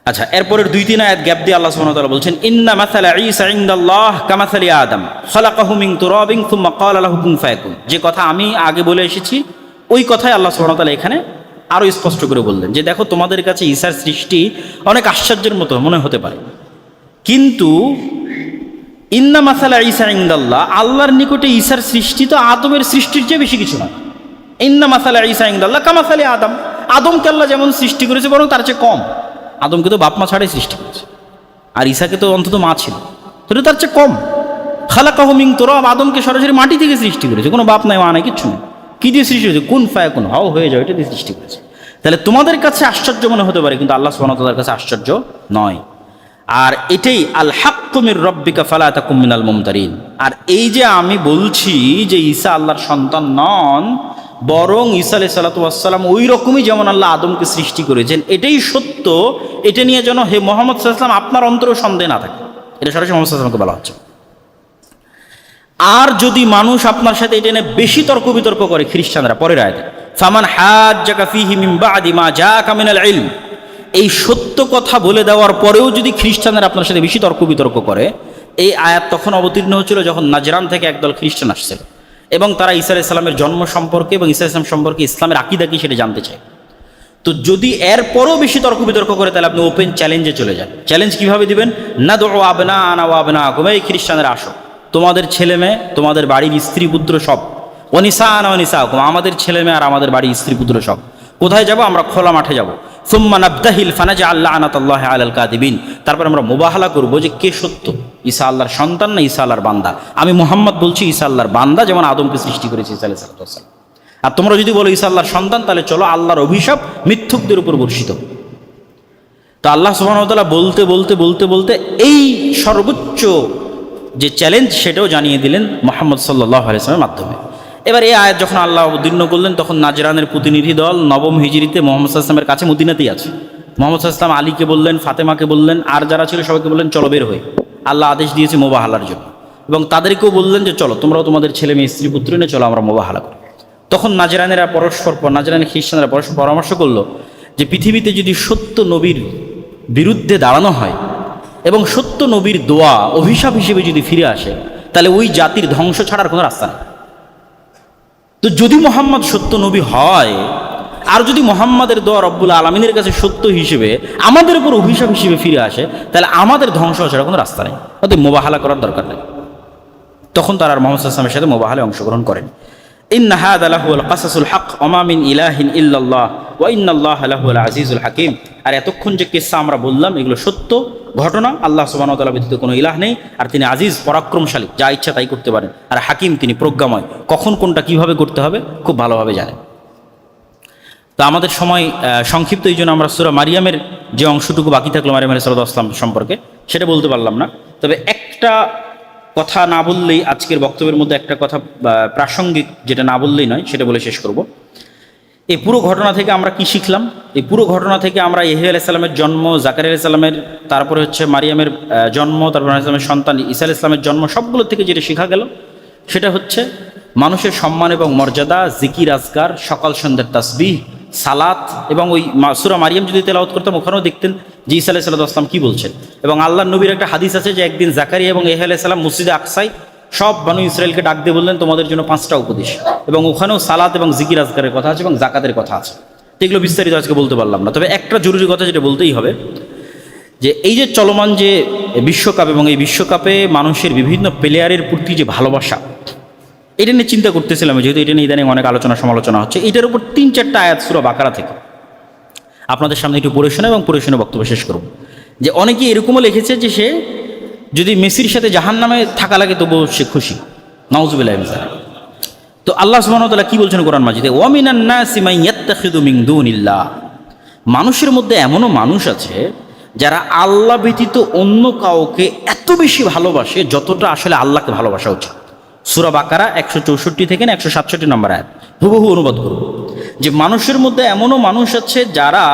আচ্ছা, এরপরের 2-3 আয়াত গ্যাপ দিয়ে আল্লাহ সুবহানাহু ওয়া তাআলা বলছেন, ইন্না মাসালা ঈসা ইনদাল্লাহ কামাসালি আদম খালাকাহু মিন তুরাবিন সুম্মা ক্বালা লাহু কুন ফায়াকুন। যে কথা আমি আগে বলে এসেছি ওই কথাই আল্লাহ সুবহানাহু ওয়া তাআলা এখানে আরো স্পষ্ট করে বললেন যে দেখো, তোমাদের কাছে ঈসার সৃষ্টি অনেক আশ্চর্যের মতো মনে হতে পারে, কিন্তু ইন্না মাসালা ঈসা ইনদাল্লাহ, আল্লাহর নিকটে ঈসার সৃষ্টি তো আদমের সৃষ্টির চেয়ে বেশি কিছু নয়। ইন্না মাসালা ঈসা ইনদাল্লাহ কামাসালি আদম, আদমকে আল্লাহ যেমন সৃষ্টি করেছে বরং তার চেয়ে কম। আদমকে তো বাপ মা ছাড়াই সৃষ্টি করেছে, আর ঈসাকে তো অন্তত মা ছিল, তাহলে তার চেয়ে কম। খালাকাহু মিন তুরাব, আদমকে সরাসরি মাটি থেকে সৃষ্টি করেছে, কোনো বাপ নাই মা নাই কিচ্ছু নেই। কি দিয়ে সৃষ্টি হয়েছে? কুন ফায়াকুন, হাও হয়ে যাও, এটা দিয়ে সৃষ্টি করেছে। তাহলে তোমাদের কাছে আশ্চর্য মনে হতে পারে, কিন্তু আল্লাহ সুবহানাহু ওয়া তাআলার কাছে আশ্চর্য নয়। আর এটাই আল হাক্কু মির রাব্বিকা ফালা তাকুম মিনাল মুমতারিন। আর এই যে আমি বলছি যে ঈসা আল্লাহর সন্তান নন, বরং ঈসা আলাইহিস সালাতু ওয়াস সালাম ওই রকমই যেমন আল্লাহ আদমকে সৃষ্টি করেছেন, এটাই সত্য। এটা নিয়ে যেন হে মুহাম্মদ সাল্লাল্লাহু আলাইহি ওয়াসাল্লাম আপনার অন্তরে সন্দেহ না থাকে, এটা সরাসরি মুহাম্মদ সাল্লাল্লাহু আলাইহি ওয়াসাল্লামকে বলা হচ্ছে। আর যদি মানুষ আপনার সাথে এটা নিয়ে বেশি তর্ক বিতর্ক করে, খ্রিস্টানরা পরের আয়াতে, ফামান হাজ্জাকা ফীহি মিন বা'দি মা জাআকা মিনাল ইলম, এই সত্য কথা বলে দেওয়ার পরেও যদি খ্রিস্টানরা আপনার সাথে বেশি তর্ক বিতর্ক করে, এই আয়াত তখন অবতীর্ণ হচ্ছিল যখন নাজরান থেকে একদল খ্রিস্টান আসছিল এবং তারা ঈসা আলাইহিস সালামের জন্ম সম্পর্কে এবং ঈসা আলাইহিস সালাম সম্পর্কে ইসলামের আকীদা কি সেটা জানতে চায়। তো যদি এরপরও বেশি তর্ক বিতর্ক করে তাহলে আপনি ওপেন চ্যালেঞ্জে চলে যান। চ্যালেঞ্জ কিভাবে দিবেন? নাদউ আবনাআনা ওয়া আবনাআকুম, এই খ্রিস্টানরা আসো, তোমাদের ছেলে মেয়ে, তোমাদের বাড়ির স্ত্রী পুত্র সব, ওয়া নিসাআনা ওয়া নিসাআকুম, আমাদের ছেলে মেয়ে আর আমাদের বাড়ির স্ত্রী পুত্র সব। কোথায় যাব? আমরা খোলা মাঠে যাব। সুম্মা নাবতাহিল ফানাজআল লা'নাতাল্লাহি আলাল কাযিবিন, তারপর আমরা মুবাহালা করব যে কে সত্য, ঈসা আল্লাহর সন্তান না ঈসা আল্লাহর বান্দা। আমি মুহাম্মদ বলছি ঈসা আল্লাহর বান্দা, যেমন আদমকে সৃষ্টি করেছে ঈসা আলাইহিস সালাম। আর তোমরা যদি বলো ঈসা আল্লাহর সন্তান, তাহলে চলো আল্লাহর অভিশাপ মিথ্যুকদের উপর বর্ষিত। তো আল্লাহ সুবহানাহু ওয়া তাআলা বলতে বলতে বলতে বলতে এই সর্বোচ্চ যে চ্যালেঞ্জ সেটাও জানিয়ে দিলেন মুহাম্মদ সাল্লাল্লাহু আলাইহি ওয়াসাল্লামের মাধ্যমে। এবার এই আয়াত যখন আল্লাহ অবতীর্ণ করলেন, তখন নাজরানের প্রতিনিধি দল নবম হিজরিতে মুহাম্মদ সাল্লাল্লাহু আলাইহি ওয়াসাল্লামের কাছে মদিনাতেই আছে। মুহাম্মদ সাল্লাল্লাহু আলাইহি ওয়াসাল্লাম আলীকে বললেন, ফাতেমাকে বললেন, আর যারা ছিল সবাইকে বললেন চলো বের হয়ে, আল্লাহ আদেশ দিয়েছে মুবাহালার জন্য, এবং তাদেরকেও বললেন যে চলো তোমরাও তোমাদের ছেলে মেয়ে স্ত্রী পুত্র নিয়ে চলো আমরা মুবাহালা করি। তখন নাজরানের খ্রিস্টানরা পরস্পর পরামর্শ করলো যে পৃথিবীতে যদি সত্য নবীর বিরুদ্ধে দাঁড়ানো হয় এবং সত্য নবীর দোয়া অভিশাপ হিসেবে যদি ফিরে আসে, তাহলে ওই জাতির ধ্বংস ছাড়ার কোনো রাস্তা নেই। তো যদি মোহাম্মদ সত্য নবী হয়, আর যদি মোহাম্মদের দোয়া রব্বুল আলামিনের কাছে সত্য হিসেবে আমাদের উপর অভিশাপ হিসেবে ফিরে আসে, তাহলে আমাদের ধ্বংস ছাড়া কোনো রাস্তা নেই, অতএব মুবাহালা করার দরকার নেই। তখন তারা আর মুহাম্মদ সাল্লাল্লাহু আলাইহি ওয়াসাল্লামের সাথে মুবাহালায় অংশগ্রহণ করেন। ইন্না হাযা লাহুল কাসাসুল হক ওয়া মা মিন ইলাহিন ইল্লাল্লাহ ওয়া ইন্নাল্লাহা লাহুল আজিজুল হাকীম। আর এতক্ষণ যে কিসসা আমরা বললাম এগুলো সত্য ঘটনা, আল্লাহ সুবহানাহু ওয়া তাআলা ব্যতীত কোনো ইলাহ নেই, আর তিনি আজিজ পরাক্রমশালী, যা ইচ্ছা তাই করতে পারেন, আর হাকিম তিনি প্রজ্ঞাময়, কখন কোনটা কিভাবে করতে হবে খুব ভালোভাবে জানেন। তো আমাদের সময় সংক্ষিপ্ত, এই জন্য আমরা সূরা মারিয়ামের যে অংশটুকু বাকি থাকলো মারিয়াম আলাইহিস সালাম সম্পর্কে সেটা বলতে পারলাম না। তবে একটা কথা না বললেই, আজকের বক্তব্যের মধ্যে একটা কথা প্রাসঙ্গিক যেটা না বললেই নয়, সেটা বলে শেষ করব। এই পুরো ঘটনা থেকে আমরা কি শিখলাম? এই পুরো ঘটনা থেকে আমরা ইহয়া আলাইহিস সালামের জন্ম, জাকারিয়া আলাইহিস সালামের, তারপরে হচ্ছে মারিয়ামের জন্ম, তারপরে আলাইহিস সালামের সন্তান ঈসা আলাইহিস সালামের জন্ম, সবগুলো থেকে যেটা শেখা গেল সেটা হচ্ছে মানুষের সম্মান এবং মর্যাদা, জিকির আজকার, সকাল সন্ধ্যার তাসবিহ, সালাত, এবং ওই সূরা মারিয়াম যদি তেলাওয়াত করতাম ওখানেও দেখতেন যে ঈসা আলাইহিস সালাম কি বলছেন। এবং আল্লাহর নবীর একটা হাদিস আছে যে একদিন জাকারিয়া এবং ইহয়া আলাইহিস সালাম মসজিদে আকসায় সব বানু ইসরায়েলকে ডাক দিয়ে বললেন তোমাদের জন্য 5টা উপদেশ, এবং ওখানেও সালাত এবং জিকির আজকারের কথা আছে এবং জাকাতের কথা আছে। এগুলো বিস্তারিত আজকে বলতে পারলাম না, তবে একটা জরুরি কথা যেটা বলতেই হবে, যে এই যে চলমান যে বিশ্বকাপ, এবং এই বিশ্বকাপে মানুষের বিভিন্ন প্লেয়ারের প্রতি যে ভালোবাসা, এটা নিয়ে চিন্তা করতেছিলাম, যেহেতু এটা নিয়ে ইদানিং অনেক আলোচনা সমালোচনা হচ্ছে। এটার উপর 3-4টা আয়াত সূরা বাকারা থেকে আপনাদের সামনে একটু পড়ে শোনা এবং পড়ে শুনে বক্তব্য শেষ করব। যে অনেকে এরকমও লিখেছে যে সে যদি মেসির সাথে জাহান্নামে থাকা লাগে তবুও সে খুশি, নাউযুবিল্লাহি মিন যালিক। তো আল্লাহ সুবহানাহু ওয়া তাআলা কি বলছেন কোরআন মাজিদে? ওয়া মিনান নাসি মান ইয়াত্তাখিযু মিন দুনিল্লাহ, মানুষের মধ্যে এমনও মানুষ আছে যারা আল্লাহ ব্যতীত অন্য কাউকে এত বেশি ভালোবাসে যতটা আসলে আল্লাহকে ভালোবাসা উচিত। সূরা বাকারা 164 থেকে 167 নম্বর আয়াত হুবহু অনুবাদ করব, যে মানুষের মধ্যে এমনও মানুষ আছে যারা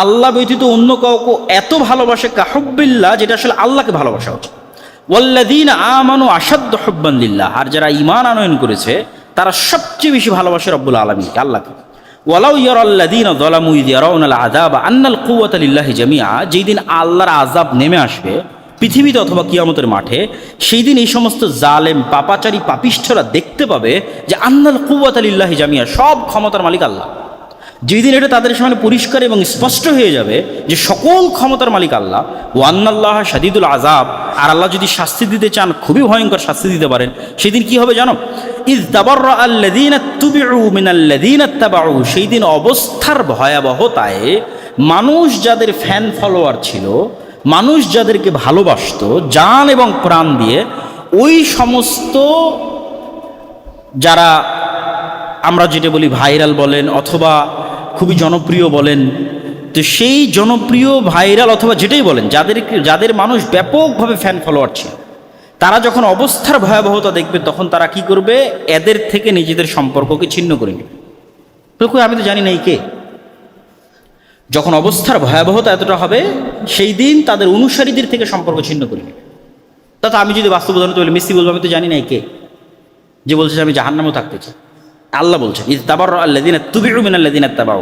আল্লাহ ব্যতীত অন্য কাউকে এত ভালোবাসে কাহুব্বিল্লাহ, যেটা আসলে আল্লাহকে ভালোবাসা উচিত। ওয়াল্লাযীনা আমানু আশাদ্দু হুব্বান লিল্লাহ, আর যারা ঈমান আনয়ন করেছে তারা সবচেয়ে বেশি ভালোবাসে রব্বুল আলামিনকে, আল্লাহকে। ওয়ালাউ ইয়ারাল্লাযীনা যালামু ইয ইয়ারাউনাল আযাবা আন্নাল কুওয়াতা লিল্লাহি জামিআ, যেই দিন আল্লাহর আযাব নেমে আসবে পৃথিবীতে অথবা কিয়ামতের মাঠে, সেই দিন এই সমস্ত জালেম পাপাচারী পাপিষ্ঠরা দেখতে পাবে যে আন্নাল কুওয়াতা লিল্লাহি জামিআ, সব ক্ষমতার মালিক আল্লাহ। যেই দিন এটা তাদের সামনে পরিষ্কার এবং স্পষ্ট হয়ে যাবে যে সকল ক্ষমতার মালিক আল্লাহ, ওয়ান্নাল্লাহ শাদীদুল আযাব, আর আল্লাহ যদি শাস্তি দিতে চান খুবই ভয়ঙ্কর শাস্তি দিতে পারেন, সেদিন কি হবে জানো? ইয তাবাররা আল্লাযীনা তুবিউ মিনাল্লাযীনা তাবাউ, সেই দিন অবস্থার ভয়াবহতায় মানুষ যাদের ফ্যান ফলোয়ার ছিল, মানুষ যাদেরকে ভালোবাসতো জান এবং প্রাণ দিয়ে, ওই সমস্ত যারা আমরা যেটা বলি ভাইরাল বলেন অথবা খুবই জনপ্রিয় বলেন, তো সেই জনপ্রিয় ভাইরাল অথবা যেটাই বলেন, যাদের মানুষ ব্যাপকভাবে ফ্যান ফলোয়ার ছিল, তারা যখন অবস্থার ভয়াবহতা দেখবে তখন তারা কি করবে? এদের থেকে নিজেদের সম্পর্ককে ছিন্ন করে নেবে। আমি তো জানি না এই কে। যখন অবস্থার ভয়াবহতা এতটা হবে, সেই দিন তাদের অনুসারীদের থেকে সম্পর্ক ছিন্ন করে নেবে। তা আমি যদি বাস্তব উদাহরণ বলি, মেসি বলবো আমি তো জানি না এই কে, যে বলছে আমি জাহান্নামেও থাকতে চাই। আল্লাহ বলছেন ইয তাবাররা আল্লাযীনা তুবিউ মিনাল্লাযীনা তাবাউ,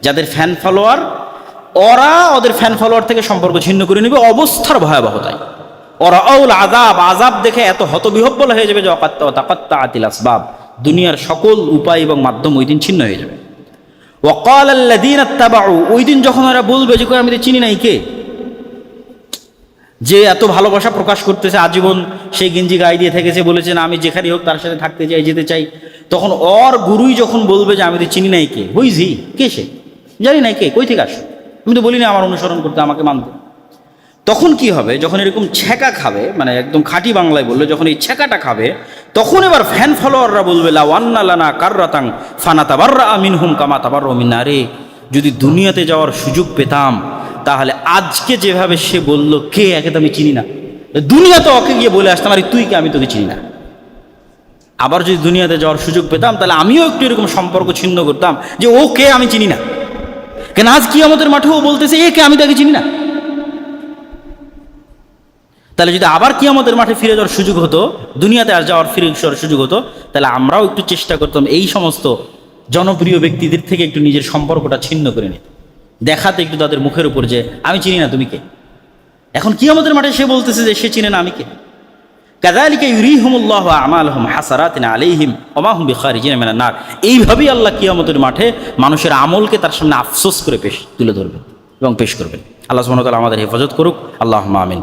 যাদের ফ্যান ফলোয়ার, ওরা ওদের ফ্যান ফলোয়ার থেকে সম্পর্ক ছিন্ন করে নেবে অবস্থার ভয়াবহতায়। ওরা আউল আযাব, আযাব দেখে এত হতবিহব্বল হয়ে যাবে যে তাকাত্তাআতিল আসবাব, দুনিয়ার সকল উপায় এবং মাধ্যম ওই দিন ছিন্ন হয়ে যাবে। ওয়াকাল আল্লাযীনা তাবাউ, ওই দিন যখন ওরা বলবে যে আমি তো চিনি নাই কে, যে এত ভালোবাসা প্রকাশ করতেছে, আজীবন সেই গেঞ্জি গায়ে দিয়ে থেকেছে, বলেছে না আমি যেখানেই হোক তার সাথে থাকতে চাই, যেতে চাই, তখন ওর গুরুই যখন বলবে যে আমি তো চিনি নাই কে, হুইজি, কে সে, জানি নাই কে, কই থেকে আসো, আমি তো বলি না আমার অনুসরণ করতে, আমাকে মানতে। তখন কি হবে? যখন এরকম ছ্যাঁকা খাবে, মানে একদম খাঁটি বাংলায় বললে যখন এই ছ্যাঁকাটা খাবে, তখন এবার ফ্যান ফলোয়াররা বলবে লাউ আন্না লানা কাররাতাং ফানাতাবাররা মিনহুম কামা তাবাররা মিন্না, রে যদি দুনিয়াতে যাওয়ার সুযোগ পেতাম তাহলে আজকে যেভাবে সে বলল কে, একে তো আমি চিনি না, দুনিয়াতে ওকে গিয়ে বলে আসতাম আরে তুই কে, আমি তোকে চিনি না। আবার যদি দুনিয়াতে যাওয়ার সুযোগ পেতাম তাহলে আমিও একটু এরকম সম্পর্ক ছিন্ন করতাম যে ও কে আমি চিনি না, কেন আজ কিয়ামতের মাঠেও বলতেছে এ কে, আমি তাকে চিনি না। তাহলে যদি আবার কিয়ামতের মাঠে ফিরে যাওয়ার সুযোগ হতো, দুনিয়াতে আর যাওয়ার ফিরে যাওয়ার সুযোগ হতো, তাহলে আমরাও একটু চেষ্টা করতাম এই সমস্ত জনপ্রিয় ব্যক্তিদের থেকে একটু নিজের সম্পর্কটা ছিন্ন করে নিতে, দেখাতে একটু তাদের মুখের উপর যে আমি চিনি না তুমি কে। এখন কিয়ামতের মাঠে সে বলতেছে যে সে চিনে না আমি কে। কাযালিকা ইউরিহিমুল্লাহু আমালহুম হাসারাতিন আলাইহিম ওয়া মা হুম বিখারিজিনা মিনান নার, এইভাবেই আল্লাহ কিয়ামতের মাঠে মানুষের আমলকে তার সামনে আফসোস করে তুলে ধরবেন এবং পেশ করবেন। আল্লাহ সুবহানাহু ওয়া তাআলা আমাদের হেফাজত করুক, আল্লাহুম্মা আমিন।